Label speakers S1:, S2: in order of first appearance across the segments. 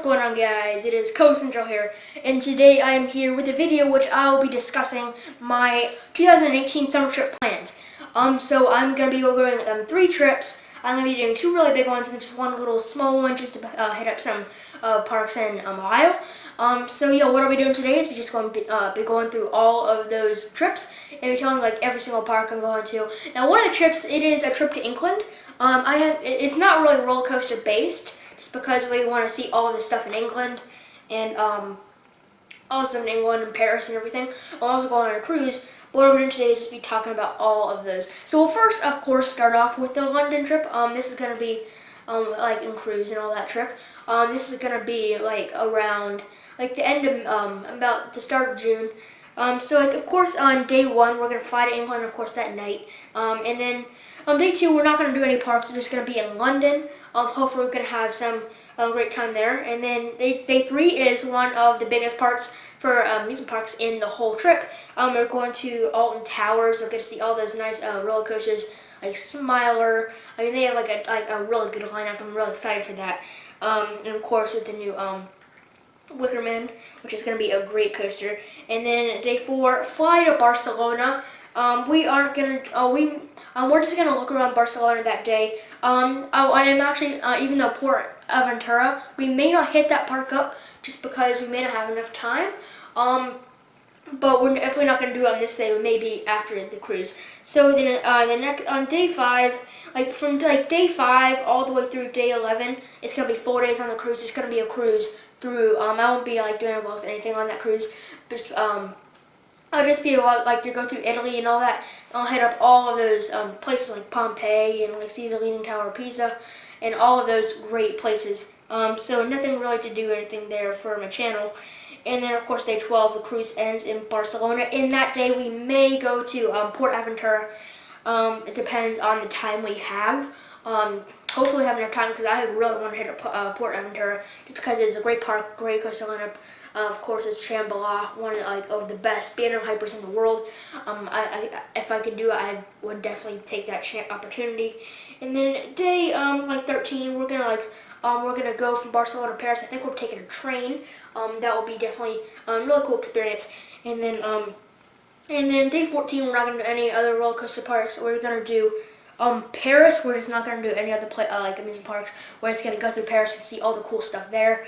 S1: going on, guys? It is Central here, and today I am here with a video which I will be discussing my 2018 summer trip plans. So I'm going to be going 3 trips. I'm going to be doing 2 really big ones and just 1 little small one just to hit up some parks in Ohio. So yeah, what are we doing today is we're just going to be going through all of those trips and be telling like every single park I'm going to. Now, one of the trips, it is a trip to England. It's not really roller coaster based, just because we want to see all of the stuff in England and also in England and Paris and everything. I'm also going on a cruise. But what we're doing today is just be talking about all of those. So we'll first, of course, start off with the London trip. This is going to be like in cruise and all that trip. This is going to be like around like the end of about the start of June. So like of course on day 1 we're going to fly to England, of course, that night. And then on day 2 we're not going to do any parks. We're just going to be in London. Hopefully we can have some great time there. And then day 3 is one of the biggest parts for amusement parks in the whole trip. We're going to Alton Towers. You'll get to see all those nice roller coasters like Smiler. I mean, they have like a really good lineup. I'm really excited for that. And of course with the new Wickerman, which is going to be a great coaster. And then day 4, fly to Barcelona. We're just gonna look around Barcelona that day. I am actually, even though Port Aventura, we may not hit that park up just because we may not have enough time. But if we're not gonna do it on this day, it may be after the cruise. So then, on day 5, like from like day 5 all the way through day 11, it's gonna be 4 days on the cruise. It's gonna be a cruise through. I won't be like doing vlogs or anything on that cruise. Just I'll just be like to go through Italy and all that. I'll hit up all of those places like Pompeii and like see the Leaning Tower of Pisa and all of those great places. So nothing really to do anything there for my channel. And then of course day 12 the cruise ends in Barcelona. In that day we may go to Port Aventura. It depends on the time we have. Hopefully we have enough time because I really want to hit up Port Aventura just because it's a great park, great coaster lineup. Of course, it's Shambhala, one of the best banner hypers in the world. If I could do it, I would definitely take that opportunity. And then day 13, we're gonna go from Barcelona to Paris. I think we're taking a train. That will be definitely a really cool experience. And then day 14, we're not gonna do any other roller coaster parks. We're gonna do Paris. We're just not gonna do any other like amusement parks. We're just gonna go through Paris and see all the cool stuff there.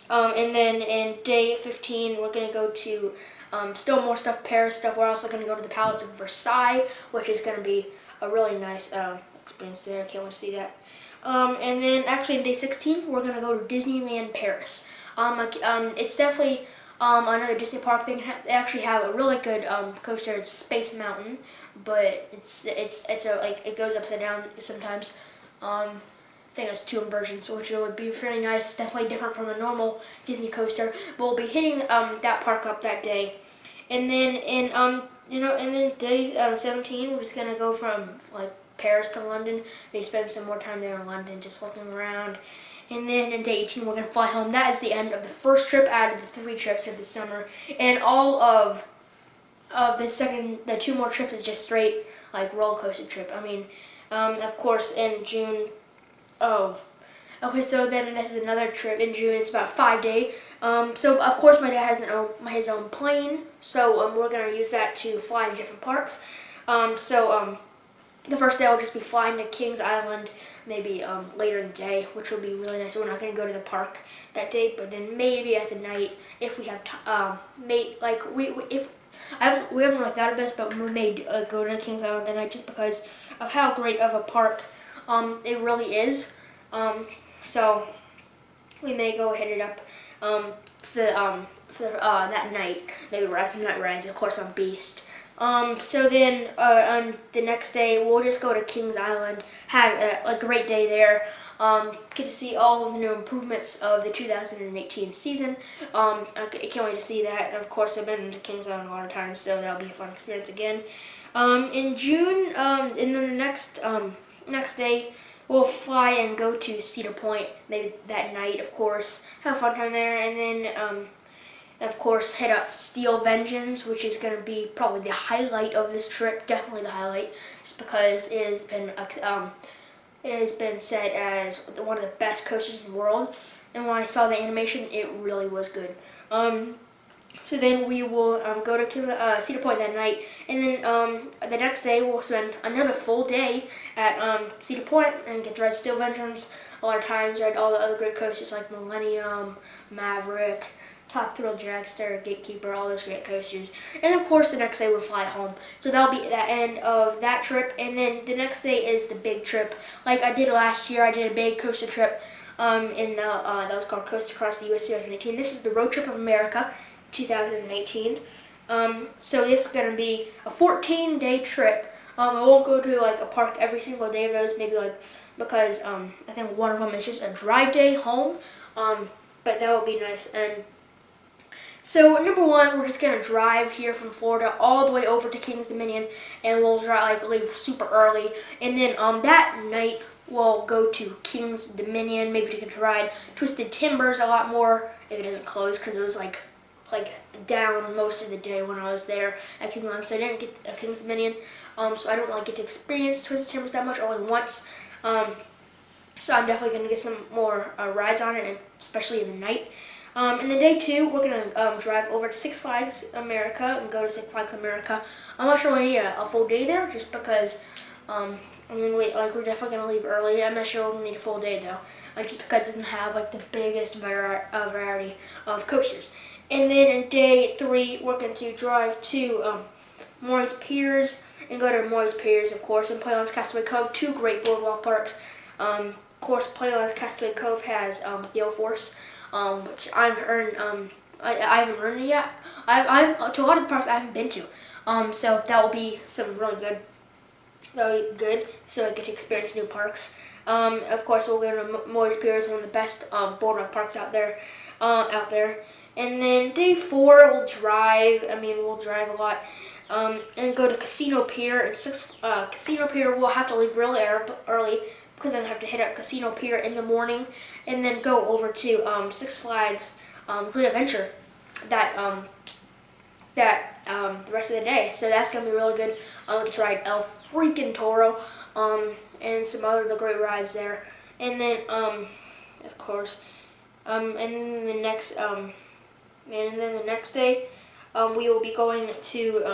S1: And then in day 15, we're going to go to still more stuff, Paris stuff. We're also going to go to the Palace of Versailles, which is going to be a really nice experience there. I can't wait to see that. And then actually in day 16, we're going to go to Disneyland Paris. It's definitely another Disney park. They actually have a really good coaster. It's Space Mountain, but it goes upside down sometimes. I think it's 2 inversions, which would be pretty nice. Definitely different from a normal Disney coaster. But we'll be hitting that park up that day, and then day 17, we're just gonna go from like Paris to London. We spend some more time there in London, just looking around. And then in day 18, we're gonna fly home. That is the end of the first trip out of the 3 trips of the summer, and all of the 2 more trips is just straight like roller coaster trip. I mean, of course in June. Okay, so then this is another trip in June. It's about 5 days. So of course my dad has his own plane, so we're gonna use that to fly to different parks. The first day I'll just be flying to Kings Island, maybe later in the day, which will be really nice. We're not gonna go to the park that day, but then maybe at the night if we have time. We haven't really thought of this, but we may go to Kings Island that night just because of how great of a park it really is. So we may go hit it up for that night. Maybe ride some night rides, of course, on Beast. So then on the next day, we'll just go to Kings Island, have a great day there. Get to see all of the new improvements of the 2018 season. I can't wait to see that. And of course, I've been to Kings Island a lot of times, so that'll be a fun experience again. In June, and then the next day, we'll fly and go to Cedar Point, maybe that night, of course. Have a fun time there, and then, of course, hit up Steel Vengeance, which is going to be probably the highlight of this trip, definitely the highlight, just because it has been said as one of the best coasters in the world. and when I saw the animation, it really was good. So then we will go to Cedar Point that night, and then the next day we'll spend another full day at Cedar Point and get to ride Steel Vengeance a lot of times, ride all the other great coasters like Millennium, Maverick, Top Thrill Dragster, Gatekeeper, all those great coasters. And of course the next day we'll fly home. So that'll be the end of that trip, and then the next day is the big trip. Like I did last year, I did a big coaster trip that was called Coast Across the US 2018. This is the Road Trip of America 2018. So this is going to be a 14-day trip. I won't go to like a park every single day of those, maybe like, because I think one of them is just a drive day home, but that would be nice. And so number one, we're just gonna drive here from Florida all the way over to Kings Dominion, and we'll leave super early, and then that night we'll go to Kings Dominion, maybe to get to ride Twisted Timbers a lot more if it doesn't close, because it was like down most of the day when I was there at Kings Dominion, so I didn't get Kings Dominion, so I don't really get to experience Twisted Timbers that much, only once. So I'm definitely gonna get some more rides on it, and especially in the night. And then day two, we're gonna drive over to Six Flags America and go to Six Flags America. I'm not sure we need a full day there, just because we're definitely gonna leave early. I'm not sure we'll need a full day though, just because it doesn't have like the biggest variety of coasters. And then in day three, we're going to drive to Morris Piers and go to Morris Piers, of course, and Playland's Castaway Cove, two great boardwalk parks. Of course, Playland's Castaway Cove has Gale Force, which I've earned. I haven't earned it yet. I'm to a lot of the parks I haven't been to, so that will be some really good. That'll be good, so I get to experience new parks. Of course, we'll go to Morris Piers, one of the best boardwalk parks out there. And then day four, we'll drive. We'll drive a lot, and go to Casino Pier. And Casino Pier, we'll have to leave really early, because I'm gonna have to hit up Casino Pier in the morning, and then go over to Six Flags Great Adventure the rest of the day. So that's gonna be really good. I'm gonna ride El Freaking Toro, and some other great rides there. And then of course, and then the next day, we will be going to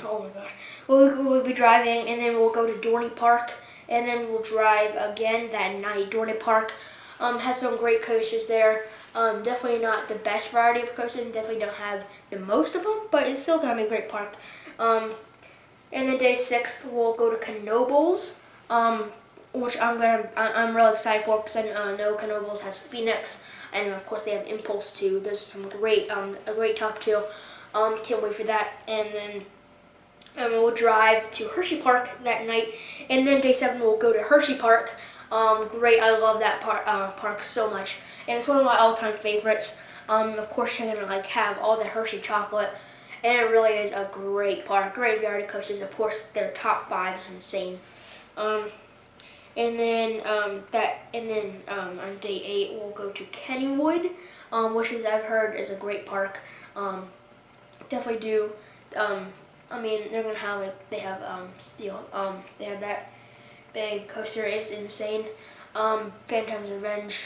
S1: oh my gosh, we'll be driving, and then we'll go to Dorney Park, and then we'll drive again that night. Dorney Park has some great coasters there. Definitely not the best variety of coasters, and definitely don't have the most of them, but it's still gonna be a great park. And then day six, we'll go to Knoebels, which I'm really excited for, because I know Knoebels has Phoenix, and of course they have Impulse too. There's some great, a great top two. Can't wait for that. And then we'll drive to Hershey Park that night, and then day seven we'll go to Hershey Park. Great, I love that park so much, and it's one of my all-time favorites. Of course you're gonna have all the Hershey chocolate, and it really is a great park, great variety of coasters. Of course their top 5 is insane. And then on day 8 we'll go to Kennywood, which I've heard is a great park. Definitely do. They're gonna have they have steel. They have that big coaster. It's insane. Phantom's Revenge.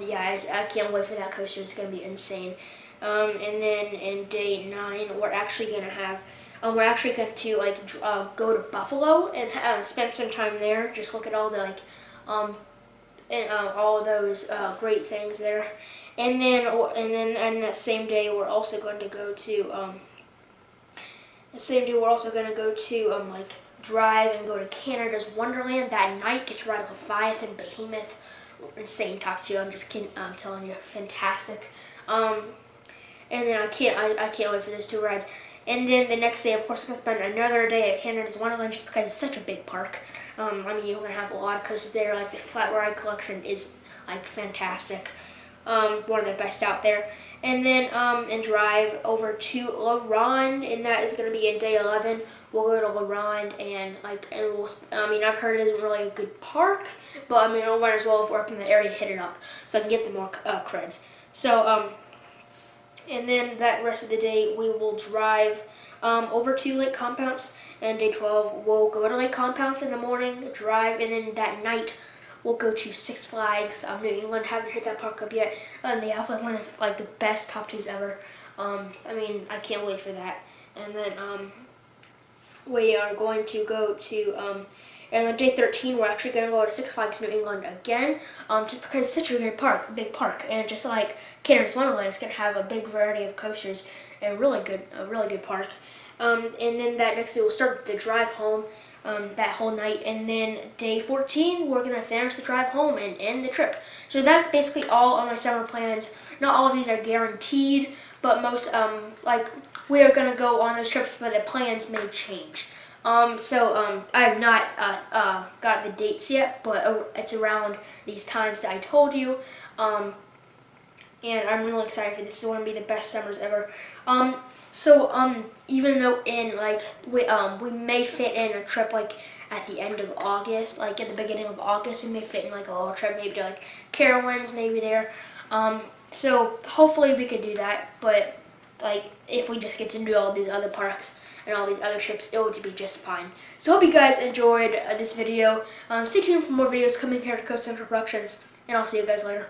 S1: Yeah, I can't wait for that coaster. It's gonna be insane. And then in day 9 we're actually gonna have. We're actually going to go to Buffalo and spend some time there. Just look at all the all of those great things there. And then that same day we're also going to go to drive and go to Canada's Wonderland that night. Get to ride Leviathan, Behemoth, insane top 2. I'm just kidding. I'm telling you, fantastic. And then I can't wait for those 2 rides. And then the next day, of course, I'm going to spend another day at Canada's Wonderland, just because it's such a big park. You're going to have a lot of coasters there. The flat ride collection is fantastic. One of the best out there. And then and drive over to La Ronde, and that is going to be in day 11. We'll go to La Ronde, and I've heard it isn't really a good park, but I might as well, if we're up in the area, hit it up so I can get the more creds. So and then that rest of the day we will drive over to Lake Compounce, and day 12 we'll go to Lake Compounce in the morning, drive, and then that night we'll go to Six Flags, New England. Haven't hit that park up yet. They have like one of like the best top twos ever. I mean, I can't wait for that. And then we are going to go to and on day 13, we're actually going to go to Six Flags New England again, just because it's such a good park, big park, and just like Canada's Wonderland, it's going to have a big variety of coasters and a really good park. And then that next day, we'll start the drive home that whole night, and then day 14, we're going to finish the drive home and end the trip. So that's basically all on my summer plans. Not all of these are guaranteed, but most, like, we are going to go on those trips, but the plans may change. I have not got the dates yet, but it's around these times that I told you. And I'm really excited for this. This is going to be the best summers ever. Even though we may fit in a trip like at the end of August, like at the beginning of August, we may fit in like a little trip maybe to like Carowinds, maybe there. So hopefully we could do that, but like if we just get to do all these other parks and all these other trips, it would be just fine. So hope you guys enjoyed this video. Stay tuned for more videos coming here to Coast Central Productions, and I'll see you guys later.